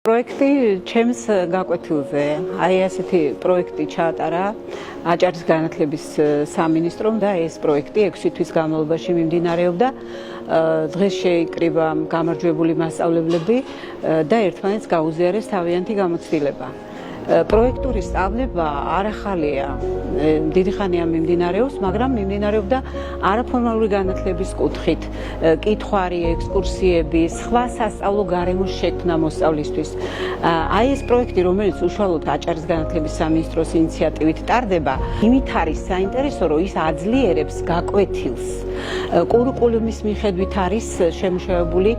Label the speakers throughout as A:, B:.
A: პროექტი ჩემს გაკვეთილზე, აი ასეთი პროექტი ჩაატარა აჭარის განათლების სამინისტრომ და ეს პროექტი 6 თვის განმავლობაში მიმდინარეობდა. დღეს შეიკრიბა გამარჯვებული მასწავლებლები და ერთმანეთს გაუზიარეს თავიანთი გამოცდილება. პროექტული სწავლება არ ახალია, დიდი ხანია მიმდინარეობს, მაგრამ მიმდინარეობდა არაფორმალური განათლების კუთხით, კითხვარი, ექსკურსიები, სხვა სასწავლო გარემოს შექმნა მოსწავლისთვის. აი ეს პროექტი, რომელიც უშუალოდ აჭარის განათლების სამინისტროს ინიციატივით ტარდება, იმით არის საინტერესო, რომ ის აძლიერებს გაკვეთილს. კურიკულუმის მიხედვით არის შემუშავებული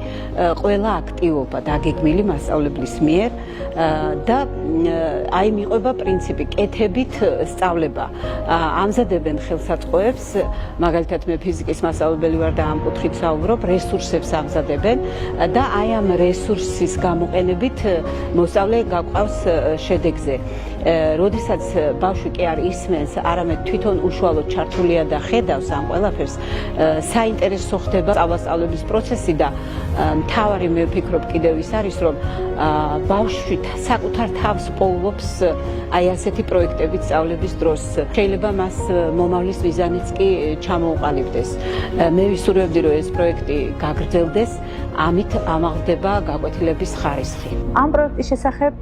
A: ყველა აქტივობა დაგეგმილი მასწავლებლის მიერ და აი მიყვება პრინციპი კეთებით სწავლება. ამზადებენ ხელსაწყოებს, მაგალითად მე ფიზიკის მასწავლებელი ვარ და ამ კუთხით საუბრობ, რესურსებს ამზადებენ და აი ამ რესურსის გამოყენებით მოსწავლე გაყვავს შედეგზე. როდესაც ბავშვი კი არ ისმენს, არამედ თვითონ უშუალოდ ჩართულია და ხედავს ამ ყველაფერს, საინტერესო ხდება სწავლების პროცესი და მთავარი მე ვფიქრობ კიდევ ის არის, რომ ბავშვი საკუთარ თავს პოულობს აი ასეთი პროექტებით სწავლების დროს. შეიძლება მას მომავლის მიზანიც კი ჩამოუყალიბდეს. მე ვისურვებდი, რომ ეს პროექტი გაგრძელდეს, ამით ამაღლდება გაკვეთილების ხარისხი.
B: ამ პროექტის შესახებ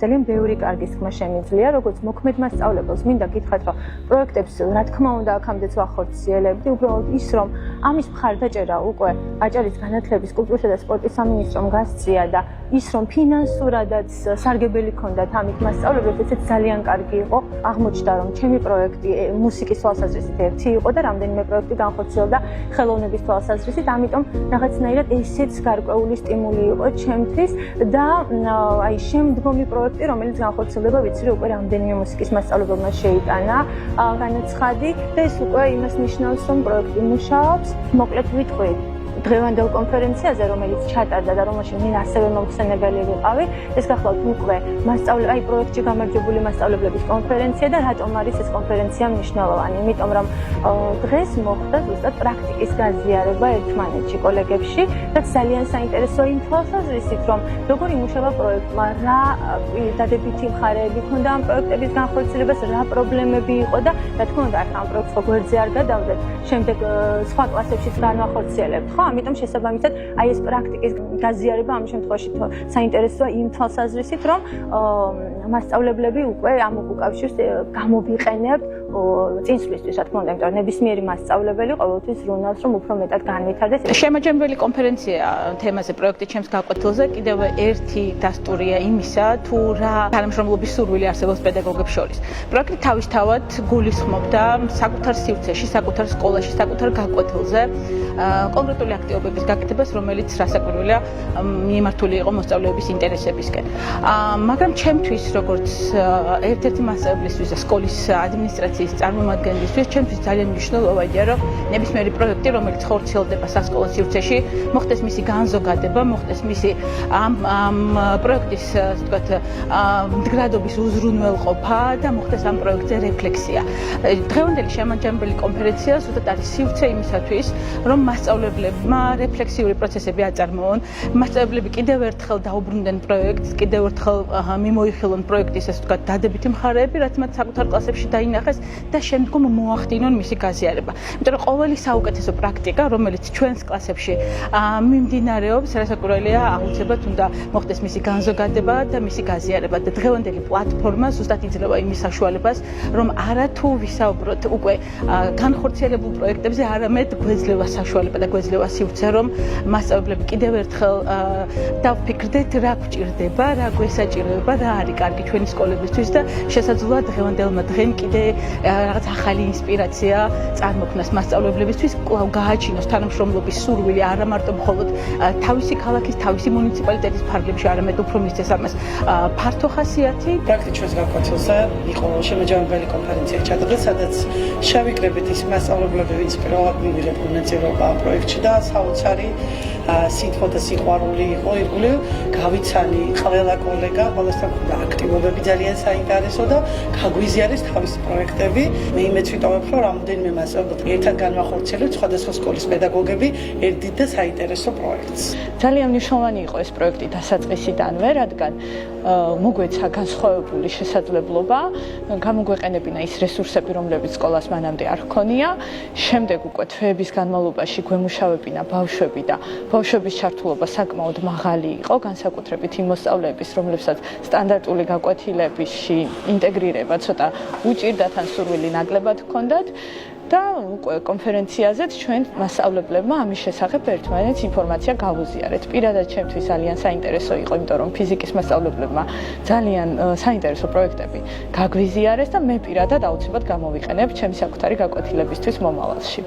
B: ძალიან ბევრი კარგი სქმა შემიძლია, როგორც მოქმედ მასწავლებელს მინდა გითხრათ, რომ პროექტებს რა თქმა უნდა აქამდეც ვახორციელებდი, უბრალოდ ის, რომ ამის მხარდაჭერა უკვე აჭარის განათლების, კულტურისა და სპორტის სამინისტრომ გასწია და ის, რომ ფინანსურადაც სარგებელი ქონდათ ამით მასწავლებლებს, ესეც ძალიან კარგი იყო. აღმოჩნდა, რომ ჩემი პროექტი მუსიკის თვალსაზრისით ერთი იყო და რამდენიმე პროექტი განხორციელდა ხელოვნების თვალსაზრისით, ამიტომ რაღაცნაირად ესეც გარკვეული სტიმული იყო ჩემთვის და აი შემდგომი პროექტი, რომელიც განხორციელდება, ვიცი, რომ უკვე რამდენიმე მუსიკის მასწავლებელმა შეიტანა განაცხადი და ეს უკვე იმას ნიშნავს, რომ პროექტი მუშაობს. მოკლედ ვიტყვი, დღევანდელ კონფერენციაზე, რომელიც ჩატარდა და რომელშიც მე ასევე მომხსენებელი ვიყავი, ეს გახლავთ უკვე აი პროექტში გამარჯვებული მასწავლებლების კონფერენცია და რატომ არის ეს კონფერენცია მნიშვნელოვანი? იმიტომ რომ დღეს მოხდა ზუსტად პრაქტიკის გაზიარება ერთმანეთში კოლეგებში და ძალიან საინტერესოა იმ თვალსაზრისით, რომ როგორ იმუშავა პროექტმა, რა დადებითი მხარეები ჰქონდა ამ პროექტების განხორციელებას, რა პრობლემები იყო და რა თქმა უნდა ამ პროექტს გვერდზე არ გადავდეთ, შემდეგ სხვა კლასებშიც განვახორციელებთ, ხო? ამიტომ შესაბამისად აი ეს პრაქტიკის გაზიარება ამ შემთხვევაში საინტერესოა იმ თვალსაზრისით, რომ მასწავლებლები უკვე ამ უკავშირს გამოვიყენებთ წინსვლისთვის, რა თქმა უნდა, იმიტომ რომ ნებისმიერი მასწავლებელი ყოველთვის ზრუნავს, რომ უფრო მეტად განვითარდეს.
C: შემაჯამებელი კონფერენცია თემაზე პროექტი ჩემს გაკვეთილზე კიდევ ერთი დასტურია იმისა, თუ რა თანამშრომლობის სურვილი არსებობს პედაგოგებს შორის. პროექტი თავისთავად გულისხმობდა საკუთარ სივრცეში, საკუთარ სკოლაში, საკუთარ გაკვეთილზე კონკრეტული აქტივობების გაკეთებას, რომელიც რასაკვირველია მიმართული იყო მოსწავლეების ინტერესებისკენ. მაგრამ ჩემთვის, როგორც ერთ-ერთი მასწავლებლისთვის და სკოლის ადმინისტრაციის წარმომადგენლისთვის, ჩემთვის ძალიან მნიშვნელოვანია, რომ ნებისმიერი პროექტი, რომელიც ხორციელდება სასკოლო სივრცეში, მოხდეს მისი განზოგადება, მოხდეს მისი ამ პროექტის, ასე ვთქვათ, მდგრადობის უზრუნველყოფა და მოხდეს ამ პროექტზე რეფლექსია. დღევანდელი შემაჯამებელი კონფერენცია ზუსტად არის სივრცე იმისათვის, რომ მასწავლებლებმა რეფლექსიური პროცესები აწარმოონ, მასწავლებლები კიდევ ერთხელ დაუბრუნდნენ პროექტს, კიდევ ერთხელ მიმოიხილონ პროექტის, ასე ვთქვათ, დადებითი მხარეები, რაც მათ საკუთარ კლასებში დაინახეს და შემდგომ მოახდინონ მისი გაზიარება. იმიტომ რომ ყოველი საუკეთესო პრაქტიკა, რომელიც ჩვენს კლასებში მიმდინარეობს, რასაკვირველია, აუცილებლად უნდა მოხდეს მისი განზოგადება და მისი გაზიარება და დღევანდელი პლატფორმა ზუსტად იძლევა იმის საშუალებას, რომ არათუ ვისაუბროთ უკვე განხორციელებულ პროექტებზე, არამედ გვეძლევა საშუალება და გვეძლევა სივრცე, რომ მასწავლებლები კიდევ ერთხელ დავფიქრდეთ, რა გვჭირდება, რა გვესაჭიროება, რა არის კარგი ჩვენი სკოლებისთვის და შესაძლოა დღევანდელმა დღემ კიდე რაღაც ახალი ინსპირაცია წარმოქმნას მასწავლებლებისთვის, კვლავ გააჩინოს თანამშრომლობის სურვილი არა მარტო მხოლოდ თავისი ქალაქის, თავისი მუნიციპალიტეტის ფარგლებში, არამედ უფრო მისცეს ამას ფართო ხასიათი.
D: პროექტი ჩვენს გაკვეთილზე იყო შემაჯამებელი კონფერენცია ჩატარდა, სადაც შევიკრებით ის მასწავლებლები, ვინც პირველად მივიღებდნენ მონაწილეობა ამ პროექტში და საოცარი სითბო და სიყვარული იყო ირგვლივ გავიცანი ყველა კოლეგა, ყველასთან და აქტივობები ძალიან საინტერესო და გაგვიზიარეს თავისი პროექტები. მე იმეც ვიტოვებ, რომ რამოდენიმე მასწავლებლად ერთად განვახორციელებთ სხვადასხვა სკოლის პედაგოგები ერთ დიდ და საინტერესო პროექტს.
E: ძალიან მნიშვნელოვანი იყო ეს პროექტი დასაწყისიდანვე, რადგან მოგვეცა განსხვავებული შესაძლებლობა, გამოგვეყენებინა ის რესურსები, რომლებიც სკოლას მანამდე არ ჰქონია. შემდეგ უკვე თვეების განმავლობაში გვემუშავებინა ბავშვები და ბავშვების ჩართულობა საკმაოდ მაღალი იყო, განსაკუთრებით იმ მოსწავლეების, რომლებსაც სტანდარტული გაკვეთილებში ინტეგრირება ცოტა უჭირდათ ან სურვილი ნაკლებად ჰქონდათ. და უკვე კონფერენციაზეც ჩვენ მასწავლებლებმა ამის შესახებ ერთმანეთს ინფორმაცია გავუზიარეთ. პირადად ჩემთვის ძალიან საინტერესო იყო, იმიტომ რომ ფიზიკის მასწავლებლებმა ძალიან საინტერესო პროექტები გაგვიზიარეს და მე პირადად აუცილებლად გამოვიყენებ ჩემი საკუთარი გაკვეთილებისთვის მომავალში.